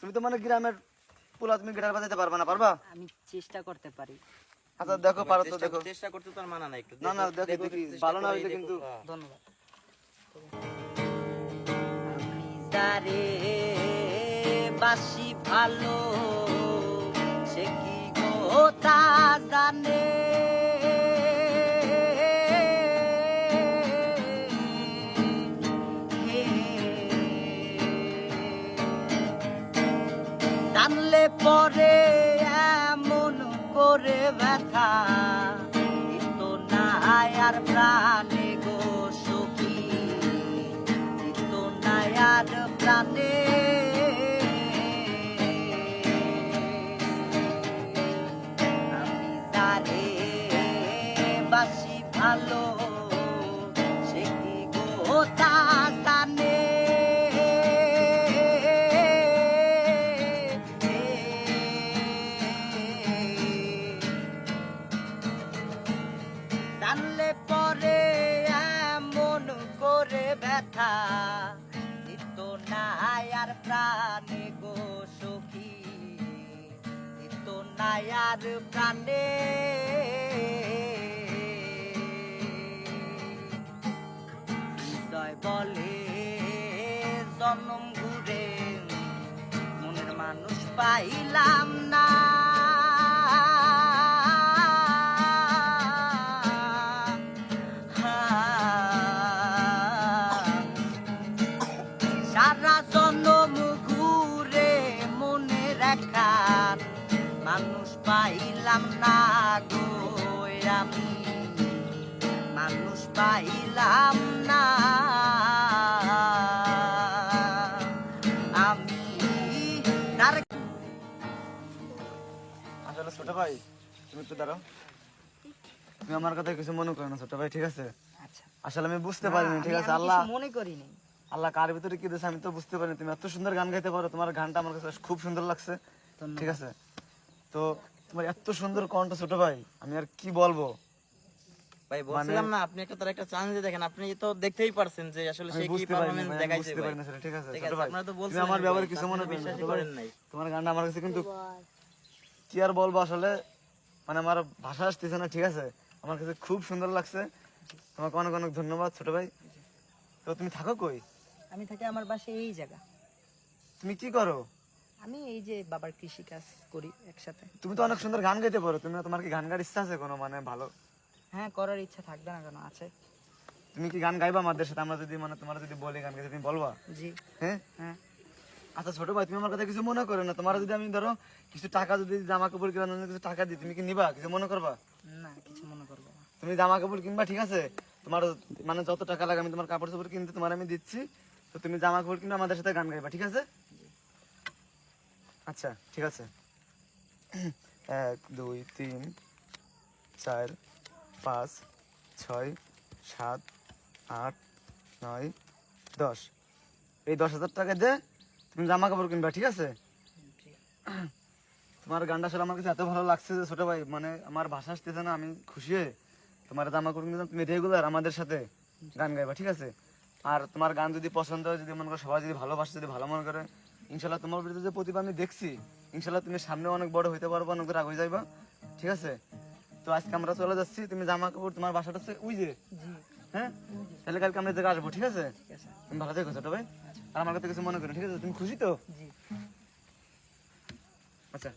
তুমি তো মানে গ্রামের পোলা, তুমি গিটার বাজাতে পারবা না? পারবা? আমি চেষ্টা করতে পারি। আচ্ছা দেখো, পারো তো দেখো। চেষ্টা করতে তো আর মানা নাই, একটু না না দেখো দেখি, ভালো না হইলে কিন্তু। ধন্যবাদ। আমি যারে বাসি ভালো, সে কি গো তা জানে। জানলে পরে এমন করে ব্যথা দিত না আর প্রাণে গো সখী, দিত না আর প্রাণে। আমি যারে বাসি ভালো, সে কি গো তা জানে। জানলে পরে এমন করে ব্যথা দিত না আর প্রাণে গো সখী, দিত না আর প্রাণে। হৃদয় বলে জনম ঘুরে মনের মানুষ পাইলাম না। সারা জনম ঘুরে মনে রাখার মানুষ পাইলাম না গো আমি, মানুষ পাইলাম না আমি। তার আসলে ছোট ভাই, তুমি একটু দাঁড়াও। তুমি আমার কথা কিছু মনে করো না ছোট ভাই, ঠিক আছে? আচ্ছা, আসলে আমি বুঝতে পারিনি, ঠিক আছে? আমি আল্লাহ কিছু মনে করিনি। আল্লাহ কার ভিতরে কি দিয়েছে আমি তো বুঝতে পারিনি। তুমি এত সুন্দর গান গাইতে পারো, তোমার গানটা আমার কাছে খুব সুন্দর লাগছে, ঠিক আছে? তো তোমার এত সুন্দর কণ্ঠ ছোট ভাই, আমি আর কি বলবো ভাই। বলছিলাম না, আপনি একটা তার একটা চান্স দিয়ে দেখেন। আপনি তো দেখতেই পারছেন যে আসলে সে কি পারফরম্যান্স দেখাইছে বুঝতে ভাই। পারি না সেটা, ঠিক আছে ঠিক ছোট আছে, ভাই? আপনারা তো তুমি বলছেন আমার ব্যাপারে কিছু মনে বিশ্বাসই করেন করেন নাই। তোমার গানটা আমার কাছে কিন্তু কি আর বলবো, আসলে মানে আমার ভাষা আসতেছে না, ঠিক আছে? আমার কাছে খুব সুন্দর লাগছে। তোমাকে অনেক অনেক ধন্যবাদ ছোট ভাই। তো তুমি থাকো কই? আমি থাকি আমার বাসায় এই জায়গা। তুমি কি করো? আমি এই যে বাবার কৃষি কাজ করি একসাথে। তুমি তো অনেক সুন্দর গান গাইতে পারো, তুমি তোমার কি গান গাওয়ার ইচ্ছা আছে কোনো, মানে ভালো? হ্যাঁ, করার ইচ্ছা থাকবে না কেন, আছে। তুমি কি গান গাইবা আমাদের সাথে? আমরা যদি মানে তোমার যদি বলি গান গাইতে, তুমি বলবা? জি। হ্যাঁ হ্যাঁ। আচ্ছা ছোট ভাই, তুমি আমার কথা কিছু মনে করো না। তোমার যদি আমি ধরো কিছু টাকা, যদি জামা কাপড় কেনার জন্য কিছু টাকা দিই, তুমি কি নিবা? কিছু মনে করবা? না, কিছু মনে করবো না। তুমি জামা কাপড় কিনবা, ঠিক আছে? তোমার মানে যত টাকা লাগে আমি তোমার কাপড় চোপড় কিনতে তোমার আমি দিচ্ছি। তো তুমি জামা কাপড় কিনবে, আমাদের সাথে গান গাইবা, ঠিক আছে? আচ্ছা ঠিক আছে। 1 2 3 4 5 6 7 8 9 10। এই 10,000 টাকা দিয়ে তুমি জামা কাপড় কিনবা, ঠিক আছে? তোমার গানটা আসলে আমার কাছে এত ভালো লাগছে যে ছোট ভাই, মানে আমার ভাষা আসতেছে না, আমি খুশি হয়ে তোমার জামা কাপড় কিনতে। তুমি রেগুলার আমাদের সাথে গান গাইবা, ঠিক আছে? আর তোমার গান যদি পছন্দ হয়, যদি মনে করো সবাই যদি ভালোবাসে, যদি ভালো মনে করে, ইনশাল্লাহ তোমার ভিতরে যে প্রতিভা আমি দেখছি, ইনশাল্লাহ তুমি সামনে অনেক বড় হইতে পারবো, অনেক দূর আগে যাইবা, ঠিক আছে? তো আজকে আমরা চলে যাচ্ছি, তুমি জামা কাপড়, তোমার বাসাটা হচ্ছে ওই যে, হ্যাঁ? তাহলে কালকে আমরা এই জায়গায় আসবো, ঠিক আছে? তুমি ভালো থেকো ছোট ভাই, আর আমার কাছে কিছু মনে করো, ঠিক আছে? তুমি খুশি তো? জি। আচ্ছা।